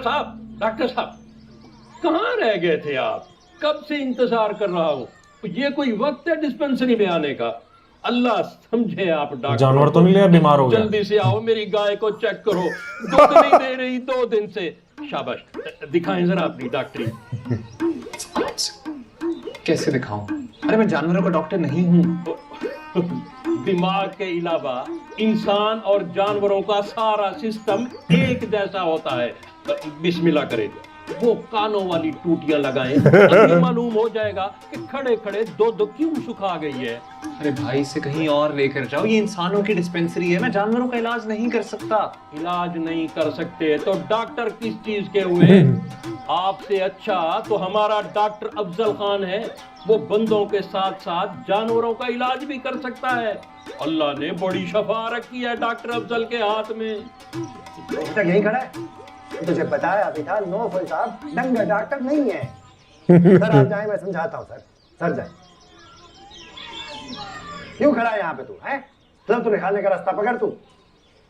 Doctor साहब कहाँ रह गए थे आप? कब से इंतजार कर रहा हूँ। ये कोई वक्त है डिस्पेंसरी में आने का? अल्लाह समझे आप डॉक्टर। जानवर तो नहीं लिया, बीमार हो गया। जल्दी से आओ, मेरी गाय को चेक करो, दूध नहीं दे रही 2 दिन से। शाबाश, दिखाएं जरा अपनी डॉक्टरी। कैसे दिखाऊं? अरे मैं जानवरों का डॉक्टर नहीं हूँ। दिमाग के अलावा इंसान और जानवरों का सारा सिस्टम एक जैसा होता है। बिस्मिल्लाह करें, वो कानों वाली टूटियां लगाएं, अभी मालूम हो जाएगा कि खड़े खड़े दूध क्यों सुखा गई है। अरे भाई इसे कहीं और लेकर जाओ, ये इंसानों की डिस्पेंसरी है, मैं जानवरों का इलाज नहीं कर सकता। इलाज नहीं कर सकते तो डॉक्टर किस चीज के हुए? आपसे अच्छा तो हमारा डॉक्टर अफजल खान है, वो बंदों के साथ साथ जानवरों का इलाज भी कर सकता है। अल्लाह ने बड़ी शफा रखी है डॉक्टर अफजल के हाथ में। तक यही खड़ा है, तुझे बताया अभी था नौफल साहब डंगा डॉक्टर नहीं है। सर आप जाए, मैं समझाता हूँ। सर जाए। क्यों खड़ा है यहाँ पे तू? है चल तू निकालने का रास्ता पकड़। तू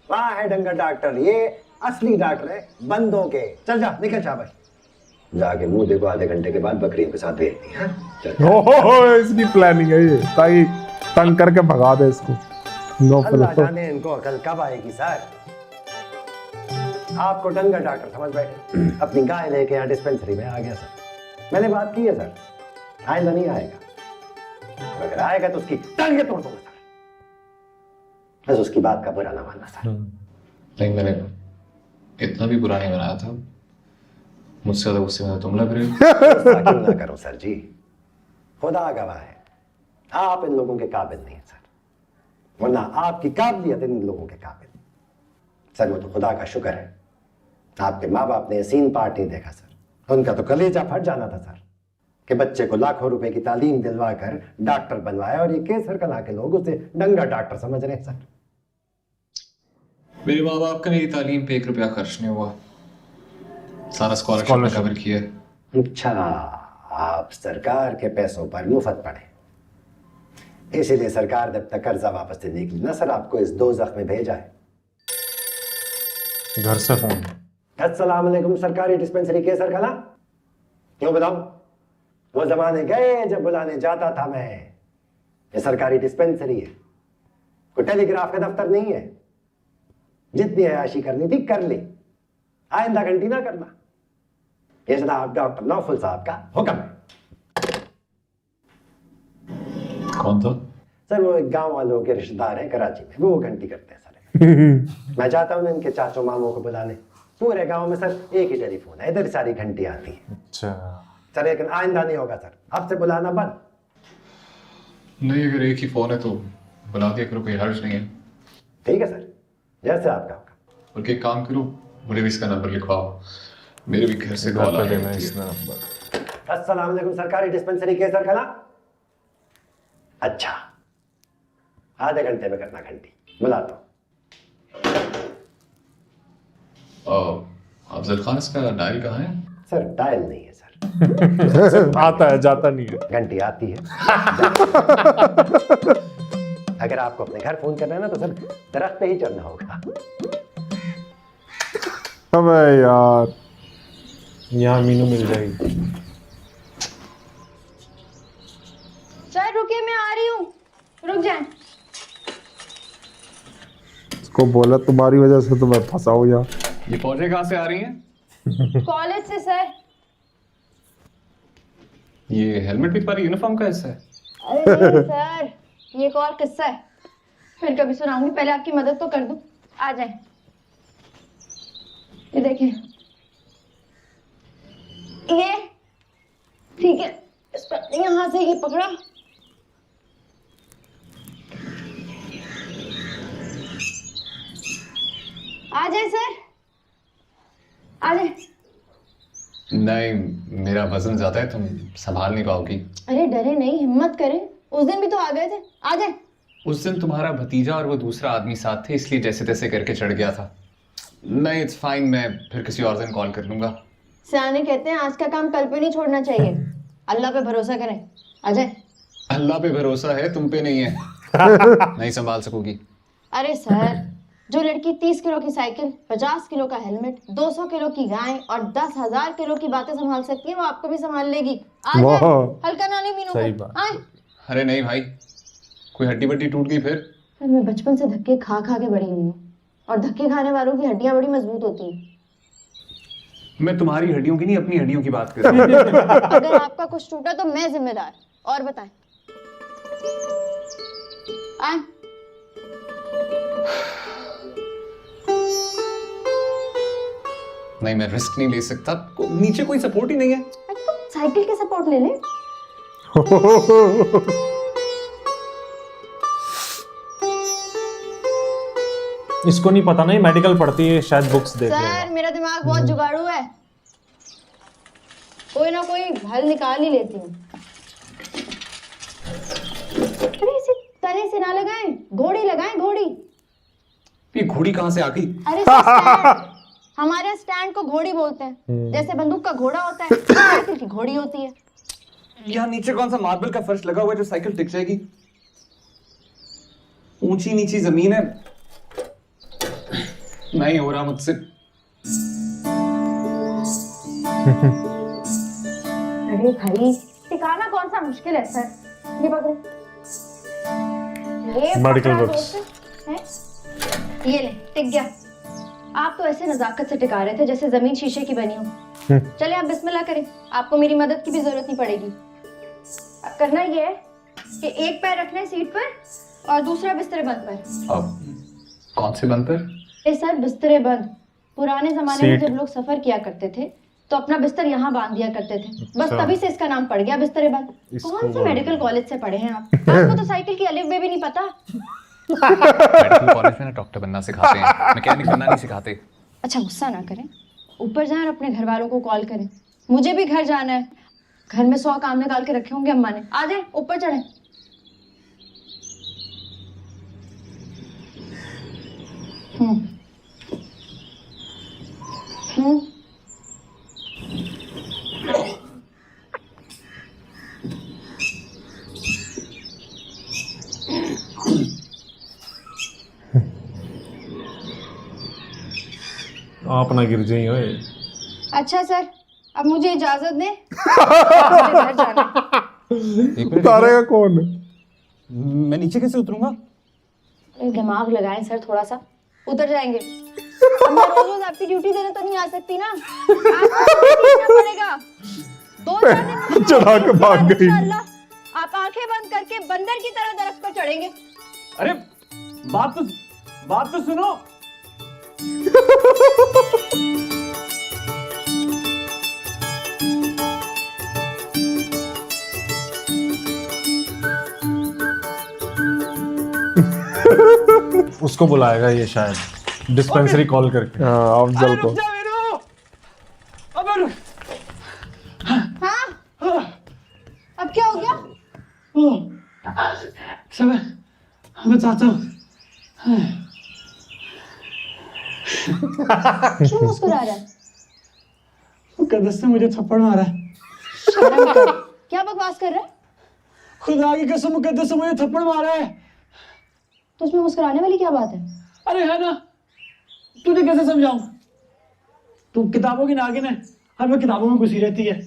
वहाँ है डंगा डॉक्टर, ये असली डॉक्टर है बंदों के। चल जा, निकल शाबाश। जाके मुंह देखो, आधे घंटे के बाद बकरियों के साथ भेज दी। ओहो, इसकी प्लानिंग है ये, ताकि तंग करके भगा दे इसको। अल्लाह जाने इनको अकल कब आएगी। सर आपको डंगा डॉक्टर समझ बैठे, अपनी गाय लेके यहाँ डिस्पेंसरी में आ गया। सर मैंने बात की है सर, आइंदा नहीं आएगा। अगर आएगा तो उसकी टांगे तोड़ दूंगा सर। बस उसकी बात का बुरा ना मानना सर। नहीं, मैंने इतना भी बुरा नहीं बनाया था। मुझसे ज्यादा गुस्से में तुम लग रहे हो। गुस्सा क्यों ना करो सर जी, खुदा गवाह है आप इन लोगों के काबिल नहीं है सर, वरना आपकी काबिलियत इन लोगों के काबिल। सर वो तो खुदा का शुक्र है आपके माँ बाप ने सीन पार्ट नहीं देखा सर। उनका तो कलेजा फट जाना था सर कि बच्चे को लाखों रुपए की तालीम दिलवा कर डॉक्टर बनवाया, और ये केसर कला के लोग उसे डंगा डॉक्टर समझ रहे हैं सर। मेरे माँ बाप का मेरी तालीम पे 1 रुपया खर्च नहीं हुआ, सारा स्कॉलरशिप कवर किया। अच्छा, आप सरकार के पैसों पर मुफ्त पढ़े, इसीलिए सरकार जब तक कर्जा वापस देने के लिए ना सर आपको इस दोज़ख में भेजा है। घर से फोन। अस्सलाम वालेकुम सरकारी डिस्पेंसरी केसर कला। क्यों बताऊं? वो जमाने गए जब बुलाने जाता था मैं। ये सरकारी डिस्पेंसरी है, कोई टेलीग्राफ का दफ्तर नहीं है। जितनी अयाशी करनी थी कर ली, आइंदा घंटी ना करना। ये जनाब डॉक्टर नौफल साहब का हुक्म है। कौन था? सर वो एक गांव वालों के रिश्तेदार हैं कराची में, वो घंटी करते हैं सर। मैं चाहता हूँ इनके चाचो मामों को बुलाने। पूरे गांव में सर एक ही टेलीफोन है, इधर सारी घंटी आती है। अच्छा सर लेकिन आइंदा नहीं होगा सर, अब से बुलाना बंद। नहीं, अगर एक ही फोन है तो बुला दिया करो, कोई हर्ज नहीं है। ठीक है सर, जैसे आपका होगा। बल्कि एक काम करो, मुझे भी इसका नंबर लिखवाओ, मेरे भी घर से कॉल आ देना रही इस है। नंबर। अस्सलाम वालेकुम सरकारी डिस्पेंसरी केसर कला। अच्छा, आधे घंटे में करना घंटी, बुलाता हूँ। अफजल खान, इसका डायल कहाँ है? सर डायल नहीं है सर, आता है जाता नहीं है। घंटी आती है। अगर आपको अपने घर फोन करना है ना तो सर दरख्त पे ही चढ़ना होगा। अबे यार, यहाँ मीनू मिल जाएगी। सर रुकिए, मैं आ रही हूँ, रुक जाए। इसको बोला तुम्हारी वजह से तो मैं फंसा हूँ यार। ये पौधे कहाँ से आ रही हैं? कॉलेज से सर। ये हेलमेट भी तुम्हारी यूनिफॉर्म का हिस्सा है? अरे नहीं सर, ये एक और किस्सा है, फिर कभी सुनाऊंगी, पहले आपकी मदद तो कर दूं। आ जाए, ये देखिए, ये ठीक है, इस पर यहाँ से ये पकड़ा, आ जाए सर, आ जाए। नहीं, मेरा वजन ज्यादा है, तुम संभाल नहीं पाओगी। अरे डरे नहीं, हिम्मत करें, उस दिन भी तो आ गए थे, आ जाए। उस दिन तुम्हारा भतीजा और वो दूसरा आदमी साथ थे, इसलिए जैसे तैसे करके चढ़ गया था। नहीं, इट्स फाइन, मैं फिर किसी और दिन कॉल कर लूंगा। सियाने कहते हैं आज का काम कल पे नहीं छोड़ना चाहिए, अल्लाह पे भरोसा करें। आ जाए। अल्लाह पे भरोसा है, तुम पे नहीं है। नहीं संभाल सकोगी। अरे सर, जो लड़की 30 किलो की साइकिल, 50 किलो का हेलमेट, 200 किलो की गाय और 10,000 किलो की बातें संभाल सकती है, वो आपको भी संभाल लेगी। आ जाए, वाह। हल्का ना ले मीनू सही को। बात। आए। अरे नहीं भाई, कोई हड्डी वड्डी टूट गई फिर? सर मैं बचपन से धक्के खा खा के बड़ी हुई हूँ, और धक्के खाने वालों की हड्डियां बड़ी मजबूत होती हैं। मैं तुम्हारी हड्डियों की नहीं, अपनी हड्डियों की बात कर रहा हूँ। अगर आपका कुछ टूटा तो मैं जिम्मेदार। और बताएं। आए। नहीं, मैं रिस्क नहीं ले सकता, नीचे कोई सपोर्ट ही नहीं है। अरे तो साइकिल के सपोर्ट ले ले। इसको नहीं पता, नहीं मेडिकल पढ़ती है, शायद बुक्स देख सर लेगा। मेरा दिमाग बहुत जुगाड़ू है, कोई ना कोई हल निकाल ही लेती हूँ। अरे इसे तने से ना लगाएं, घोड़ी लगाएं, घोड़ी। ये घोड़ी कहाँ से आ गई? अरे सर, स्टैंड। हमारे स्टैंड को घोड़ी बोलते हैं, जैसे बंदूक का घोड़ा होता है, साइकिल की घोड़ी होती है। यहाँ नीचे कौन सा मार्बल का फर्श लगा हुआ है जो साइकिल टिक जाएगी? ऊंची नीची जमीन है, नहीं हो रहा मुझसे। अरे भाई टिकाना कौन सा मुश्किल है सर, ये पकड़ो। ये Medical पकड़ा books। दोस्त है? ये ले, टिक गया। आप तो ऐसे नजाकत से टिका रहे थे जैसे जमीन शीशे की बनी हो। चले आप बिस्मिल्लाह करें, आपको मेरी मदद की भी जरूरत नहीं पड़ेगी। अब करना ये है कि एक पैर रखना है सीट पर और दूसरा बिस्तरे बंद पर। अब कौन से बंद पर? ए सर, बिस्तरे बंद। पुराने जमाने में सीट। जब लोग सफर किया करते थे तो अपना बिस्तर यहाँ बांध दिया करते थे, बस अच्छा। तभी से इसका नाम पड़ गया बिस्तरे बंद। इसको कौन से बोल मेडिकल कॉलेज से पढ़े हैं आप? आपको तो साइकिल की अलिफ बे भी नहीं पता। मेडिकल कॉलेज में ना डॉक्टर बनना सिखाते हैं, मैकेनिक बनना नहीं सिखाते। अच्छा गुस्सा ना करें, ऊपर जाएं और अपने घर वालों को कॉल करें। मुझे भी घर जाना है, घर में 100 काम निकाल के रखे होंगे अम्मा ने। आ जाए, ऊपर चढ़े। हम्म। आप ना गिर जाइए ओए। अच्छा सर, अब मुझे इजाजत दें, मुझे घर जाना है। उतारेगा कौन? मैं नीचे कैसे उतरूंगा? दिमाग लगाएं सर थोड़ा सा, उतर जाएंगे। अब मैं रोज रोज आपकी ड्यूटी देने तो नहीं आ सकती ना, आपको सीखना पड़ेगा। 2-4 दिन चढ़ा के भाग गई। इंशाअल्लाह आप आंखें बंद करके बंदर की तरह दरख्त पर चढ़ेंगे। अरे बात तो सुनो। उसको बुलाएगा ये शायद, डिस्पेंसरी कॉल करके। हाँ, अफजल को। हाँ, अब क्या हो गया? सबर, मैं चाहता हूँ। क्यों मुस्कुरा रहा है? मुकद्दस ने मुझे थप्पड़ मारा है। शर्म कर। क्या बकवास कर रहा है? खुदा की कसम, मुकद्दस ने मुझे थप्पड़ मारा है। तो उसमें मुस्कुराने वाली क्या बात है? अरे है ना, तुझे कैसे समझाऊं? तू किताबों की नागिन है, हर वक्त किताबों में घुसी रहती है।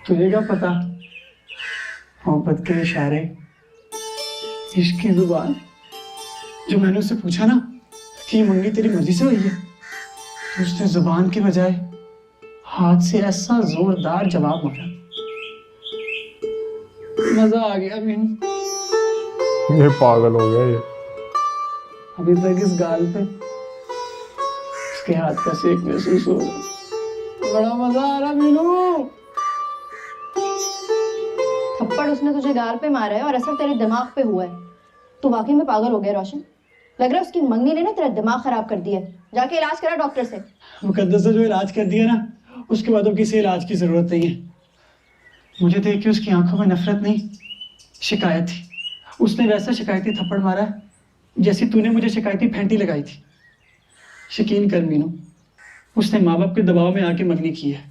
तुझे क्या पता मोहब्बत के इशारे, इश्क की जुबान। जो मैंने उससे पूछा ना कि ये मंगी तेरी मर्जी से हुई है, तो उसने जुबान के बजाय हाथ से ऐसा जोरदार जवाब मारा, मजा आ गया मीनू। ये पागल हो गया ये। अभी तक इस गाल पे उसके हाथ का सेक महसूस हो रहा, बड़ा मजा आ रहा मीनू। थप्पड़ उसने तुझे गाल पे मारा है और असर तेरे दिमाग पे हुआ है। तू वाकई में पागल हो गया रोशन। लग रहा है उसकी मंगनी ने ना तेरा दिमाग खराब कर दिया। जाके इलाज करा डॉक्टर से। मुकद्दस ने जो इलाज कर दिया ना, उसके बाद अब किसी इलाज की जरूरत नहीं है। मुझे देख के उसकी आंखों में नफरत नहीं, शिकायत थी। उसने वैसा शिकायती थप्पड़ मारा है जैसे तूने मुझे शिकायती फेंटी लगाई थी। यकीन कर मीनू, उसने माँ बाप के दबाव में आके मंगनी की है।